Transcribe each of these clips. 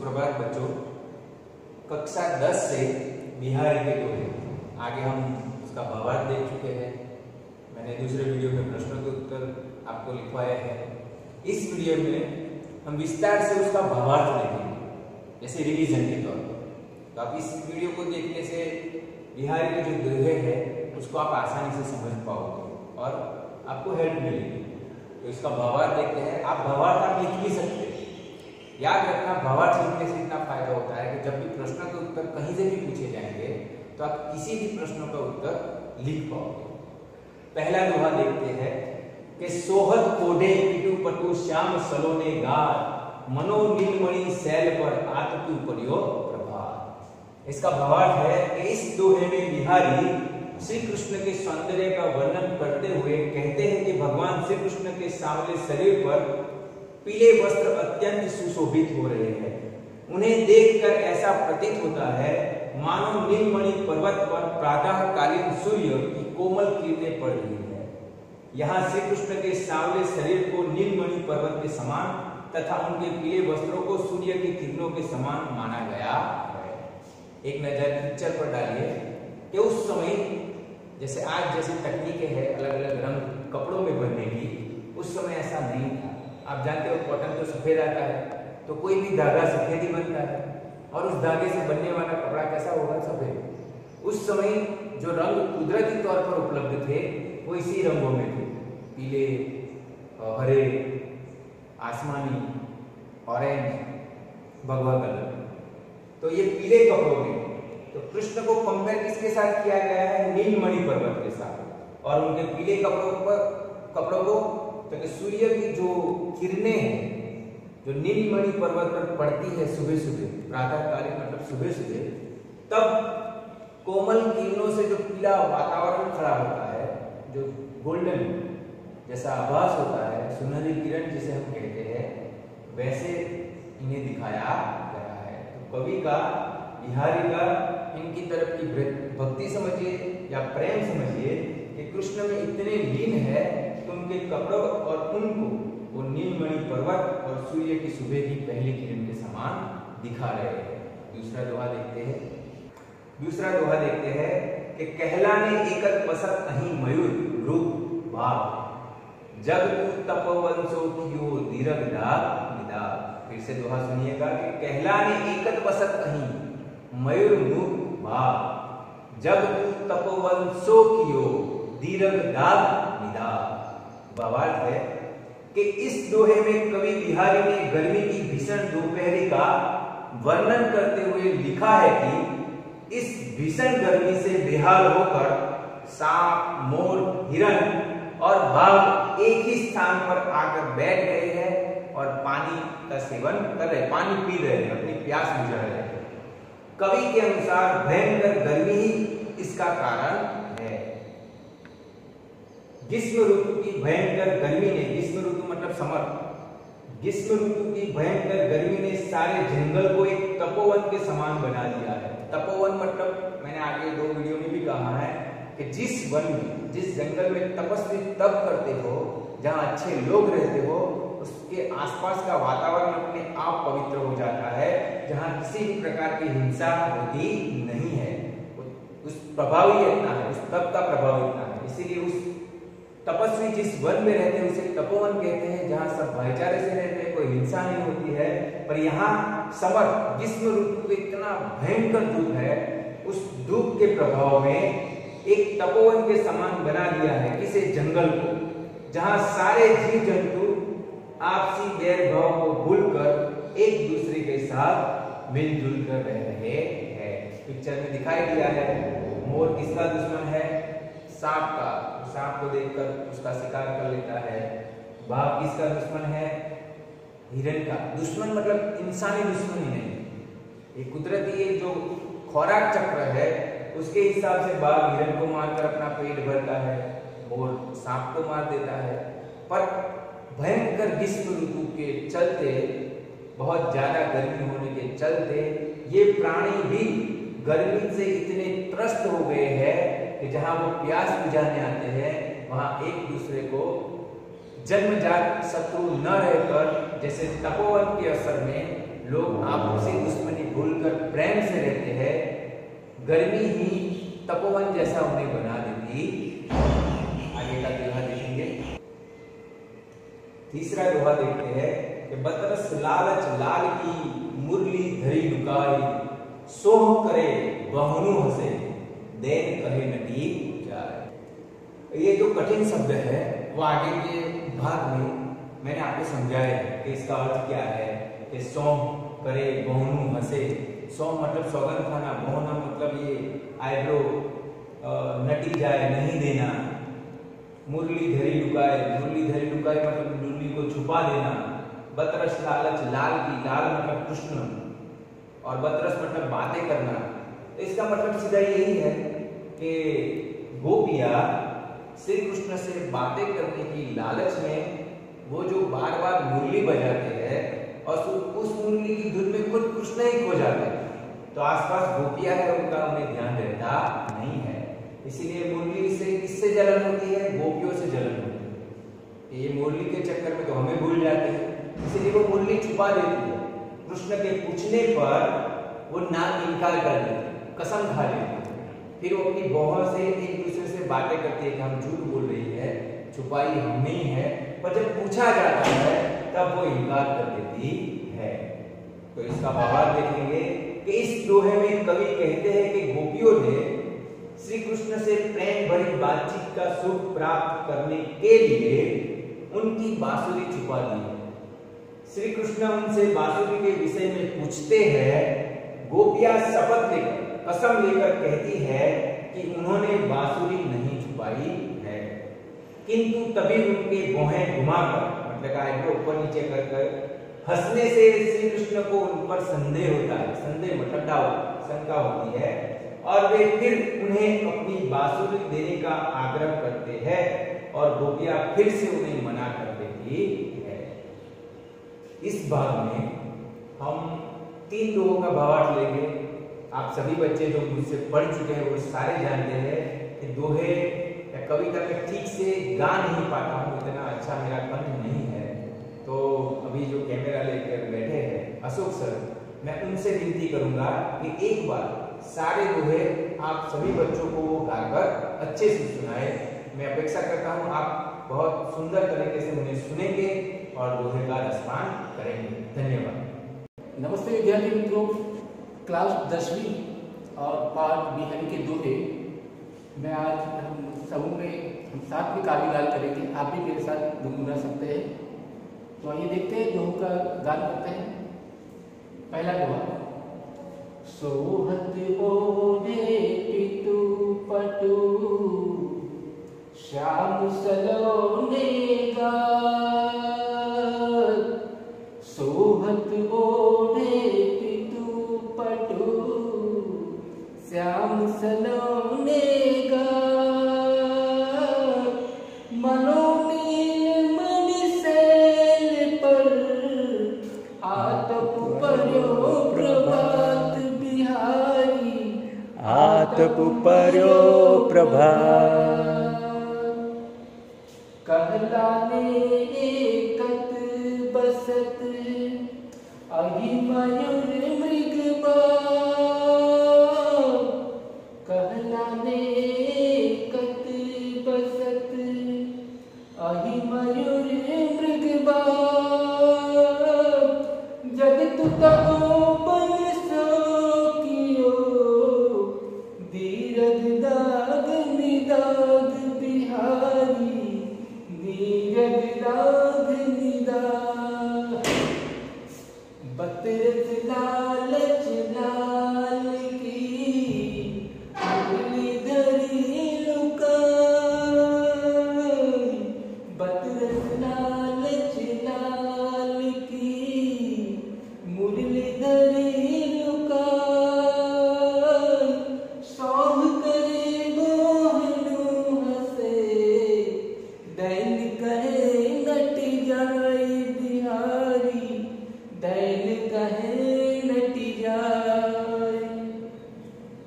सुप्रभात बच्चों। कक्षा 10 से बिहारी के दोहे आगे हम उसका भावार्थ देख चुके हैं। मैंने दूसरे वीडियो में प्रश्नों के उत्तर आपको लिखवाए हैं। इस वीडियो में हम विस्तार से उसका भावार्थ देखेंगे, जैसे रिवीजन के तौर पर। तो आप इस वीडियो को देखने से बिहारी के जो दोहे है उसको आप आसानी से समझ पाओगे और आपको हेल्प मिलेगी। तो इसका भावार्थ देखते हैं। आप भावार्थ आप लिख भी सकते हैं। याद रखना, भावार्थ लिखने से इतना फायदा होता है कि जब भी प्रश्न के उत्तर कहीं से भी पूछे जाएंगे तो आप किसी भी प्रश्नों का उत्तर लिख पाओगे। पहला दोहा देखते हैं कि सोहत कोडे पिटु पटु श्याम सलोने गार मनो नीलमणि शैल पर आततु परियो प्रभात। इसका भावार्थ है कि इस दोहे में बिहारी श्री कृष्ण के सौंदर्य का वर्णन करते हुए कहते हैं कि भगवान श्री कृष्ण के सांवले शरीर पर पीले वस्त्र अत्यंत सुशोभित हो रहे हैं। उन्हें देखकर ऐसा प्रतीत होता है मानो नीलमणि पर्वत पर प्रातःकालीन सूर्य की कोमल किरणें पड़ रही है। यहाँ श्री कृष्ण के सांवले शरीर को नीलमणि पर्वत के समान तथा उनके पीले वस्त्रों को सूर्य की किरणों के समान माना गया है। एक नजर पिक्चर पर डालिए कि उस समय जैसे आज जैसी तकनीकें हैं अलग अलग रंग कपड़ों में बनने की, उस समय ऐसा नहीं था। आप जानते हो कॉटन तो सफेद आता है, तो कोई भी धागा सफेद ही बनता है और उस धागे से बनने वाला कपड़ा कैसा होगा? सफेद। उस समय जो रंग कुदरती तौर पर उपलब्ध थे वो इसी रंगों में थे, पीले, हरे, आसमानी, ऑरेंज, भगवा कलर। तो ये पीले कपड़ों में, तो कृष्ण को कंपेयर किसके साथ किया गया है? नीलमणि पर्वत के साथ। और उनके पीले कपड़ों को तो सूर्य की जो किरणें हैं जो नीलमणि पर्वत पर पड़ती है सुबह सुबह, प्रातःकालीन मतलब सुबह सुबह, तब कोमल किरणों से जो पीला वातावरण खड़ा होता है, जो गोल्डन जैसा आभास होता है, सुनहरी किरण जिसे हम कहते हैं, वैसे इन्हें दिखाया गया है। तो कवि का, बिहारी का इनकी तरफ की भक्ति समझिए या प्रेम समझिए कि कृष्ण में इतने लीन है कि उनके कपड़ों और उनको वो नीलमणि पर्वत और सूर्य की सुबह की पहली किरण के समान दिखा रहे हैं। दूसरा दोहा देखते हैं कि कहलाने एकत बसत नहीं मयूर रूप भाव जब तू तपोवंशो कियो दीर्घ दाग निदाग। फिर से दोहा सुनिएगा कि कहलाने एकत बसत नहीं मयूर रूप भाव जब तू तपोवंशो कियो दीर्घ दाग निदाग। भावार्थ है कि इस दोहे में कवि बिहारी ने गर्मी की भीषण दोपहरी का वर्णन करते हुए लिखा है कि इस भीषण गर्मी से बेहाल होकर सांप, मोर, हिरण और बाघ एक ही स्थान पर आकर बैठ गए हैं और पानी का सेवन कर रहे, पानी पी रहे हैं, अपनी प्यास बुझा रहे हैं। कवि के अनुसार भयंकर गर्मी ही इसका कारण है। ग्रीष्म ऋतु की भयंकर गर्मी ने, ग्रीष्म ऋतु मतलब समर, ग्रीष्म ऋतु की भयंकर गर्मी ने सारे जंगल को एक तपोवन के समान बना दिया है। तपोवन मतलब मैंने आगे 2 वीडियो में भी कहा है कि जिस वन में, जिस जंगल में तपस्वी तप करते हो, जहां अच्छे लोग रहते हो, उसके आसपास का वातावरण अपने आप पवित्र हो जाता है, जहां किसी भी प्रकार की हिंसा होती नहीं है। उस प्रभाव ही इतना है, उस तप का प्रभाव इतना है। इसीलिए उस तपस्वी जिस वन में रहते हैं उसे तपोवन कहते हैं, जहां सब भाईचारे से रहते हैं, कोई हिंसा नहीं होती है। पर यहाँ समर, ग्रीष्म ऋतु में इतना भयंकर धूप है, उस धूप के प्रभाव में एक तपोवन के समान बना दिया है किसे? जंगल को, जहां सारे जीव जंतु आपसी बैर भाव को भूलकर एक दूसरे के साथ मिलजुल कर रह रहे हैं। पिक्चर में दिखाई दिया है मोर किसका दुश्मन है? सांप का। सांप को देखकर उसका शिकार कर लेता है। बाघ किसका दुश्मन है? हिरण का। दुश्मन मतलब इंसानी दुश्मन ही नहीं, ये कुदरती एक जो खुराक चक्र है उसके हिसाब से बाघ हिरण को मारकर अपना पेट भरता है, मोर सांप को मार देता है। पर भयंकर ग्रीष्म ऋतु के चलते, बहुत ज्यादा गर्मी होने के चलते, ये प्राणी भी गर्मी से इतने त्रस्त हो गए हैं कि जहां वो प्यास बुझाने आते हैं वहां एक दूसरे को जन्मजात शत्रु न रहकर, जैसे तपोवन के असर में लोग आपसी गर्मी ही तपोवन जैसा उन्हें बना देती। आगे का दोहा देखेंगे। तीसरा दोहा देखते हैं कि बतरस लालच लाल की मुरली धरी लुकाई, सोह करे बहनु हसे देन कहे नटी जाए। ये जो कठिन शब्द है वो आगे के भाग में मैंने आपको समझाया है कि इसका अर्थ क्या है कि सोह करे बहनु हसे। सोह मतलब सौगंध खाना, बहुना मतलब ये आईब्रो नटी जाए नहीं देना। मुरली धरी लुकाए, मुरली धरी लुकाए मतलब मुरली को छुपा देना। बतरस लालच लाल की, लाल मतलब कृष्ण और बतरस मतलब बातें करना। तो इसका मतलब सीधा यही है कि गोपियां श्री कृष्ण से बातें करने की लालच में वो जो बार बार मुरली बजाते हैं और उस मुरली की धुन में खुद कृष्ण ही खो जाते हैं, तो आसपास गोपियां है उनका उन्हें ध्यान रहता नहीं है। इसीलिए मुरली से किससे जलन होती है? गोपियों से जलन होती है। ये मुरली के चक्कर में तो हमें भूल जाते हैं, इसीलिए वो मुरली छुपा देती है। कृष्ण के पूछने पर वो ना इनकार कर देती, कसम खा लेती, फिर वो अपनी बहनों से एक दूसरे से बातें करती है कि हम झूठ बोल रही है, छुपाई हम नहीं है। पर जब पूछा जाता है तब वो इनकार कर देती है। तो इसका भावार्थ देखेंगे कि इस दोहे में कवि कहते हैं कि गोपियों ने श्री कृष्ण से प्रेम भरी बातचीत का सुख प्राप्त करने के लिए उनकी बांसुरी छुपा दी है। श्री कृष्ण उनसे बांसुरी के विषय में पूछते हैं, गोपियां शपथ लेकर, कसम लेकर कहती है कि उन्होंने बांसुरी नहीं छुपाई है, किंतु तभी उनके भौहें घुमाकर, मतलब आईब्रो ऊपर नीचे कर हंसने से श्री कृष्ण को उन पर संदेह होता है। संदेह मतलब डाउट, शंका होती है, और वे फिर उन्हें अपनी बांसुरी देने का आग्रह करते हैं और गोपियां फिर से उन्हें मना कर देती है। इस भाग में हम 3 लोगों का भावार्थ लेंगे। आप सभी बच्चे जो मुझसे पढ़ चुके हैं वो सारे जानते हैं कि दोहे या कविता में ठीक से गा नहीं पाता हूँ, इतना अच्छा मेरा कंठ नहीं है। तो अभी जो कैमरा लेकर बैठे हैं अशोक सर, मैं उनसे विनती करूंगा कि एक बार सारे दोहे आप सभी बच्चों को वो गाकर अच्छे से सुनाए। मैं अपेक्षा करता हूँ आप बहुत सुंदर तरीके से उन्हें सुनेंगे और दोहे का रसपान करेंगे। धन्यवाद। नमस्ते विद्यार्थी मित्रों, क्लास 10वीं और पाठ बिहारी के दोहे मैं आज हम समूह में हम साथ में काव्य गान करेंगे। आप भी मेरे साथ गुनगुना सकते हैं। तो आइए देखते हैं दोहों का गान करते हैं। पहला दोहा। सोहत ओढ़े पितु पटु श्याम सलोने गात। सोहत ओढ़े पितु पटु श्याम सलोने गात। मनोनील मणि सैल पर आतप पर्यो प्रभात बिहारी। आतप पर्यो प्रभात। कहलाने एकत बसत अहि मयूर मृगबाग। कहलाने एकत बसत अहि मयूर मृगबाग। जगत तबो बन सो कियो दीरघ दाग निदाग बिहारी। दीरघ दाग निदाग। बतरस लालच लाल की मुरली धरी लुकाई। बतरस लालच लाल की मुरली धरी लुकाई। सौह करे मोहनु हसे दैन कहे नट जाए बिहारी। दैन कहे नट जाए।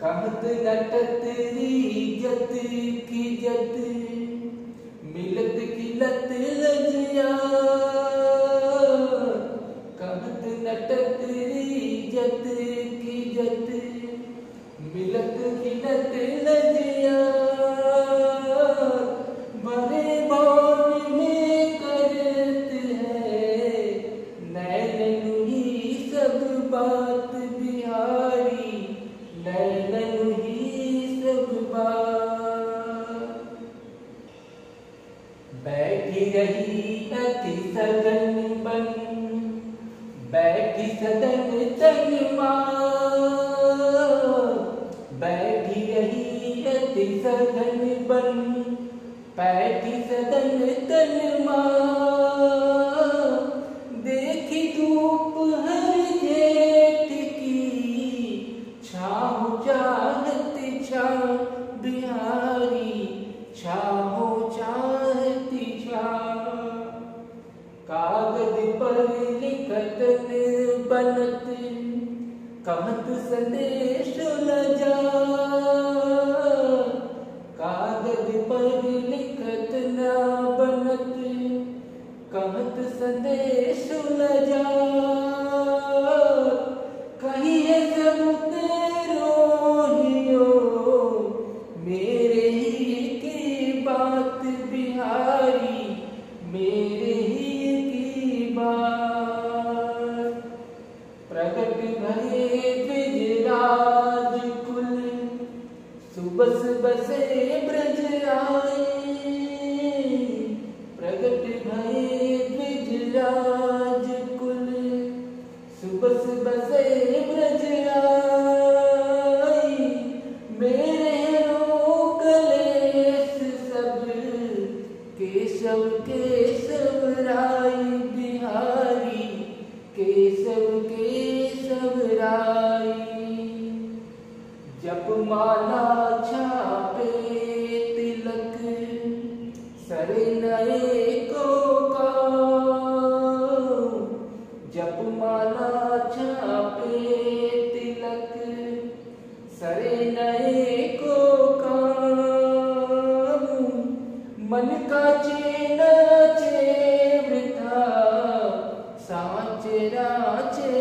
कहत नटत रीजत की जत मिलत खिलत लजिया। कहत नटत रीजत की जत मिलत खिलत लजिया बड़े भवन में करत है, नैनन ही सब बात बिहारी, नैनन ही सब बात। बैठी रही अति सदन बन, बैठी सदन तन मां, बैठी रही अति सदन बन, बैठी सदन तन मां। देखी धूप हर जेठ की, छाँव चाहत छाँव बिहारी, छाँव चाहती छाँव। कागज पर लिखत बनत, कहत संदेश न जा, कागज पर लिखत न बनत, कहत संदेश न जा। कहीं है सब तेरो मेरे ही की बात बिहारी, मेरे ही की बात। प्रगट भये ब्रजराज कुल, सुबस बसे ब्रज आए, प्रगट भये ब्रजराज कुल, सुबस बसे ब्रज आए। मेरे रो कलेश सब, केशव केशव राय बिहारी, केशव केशव राय। जप माला छापे तिलक, सरे नए को जप माला छापे तिलक, सरे नए को मन का नाचे वृथा, साचे राचे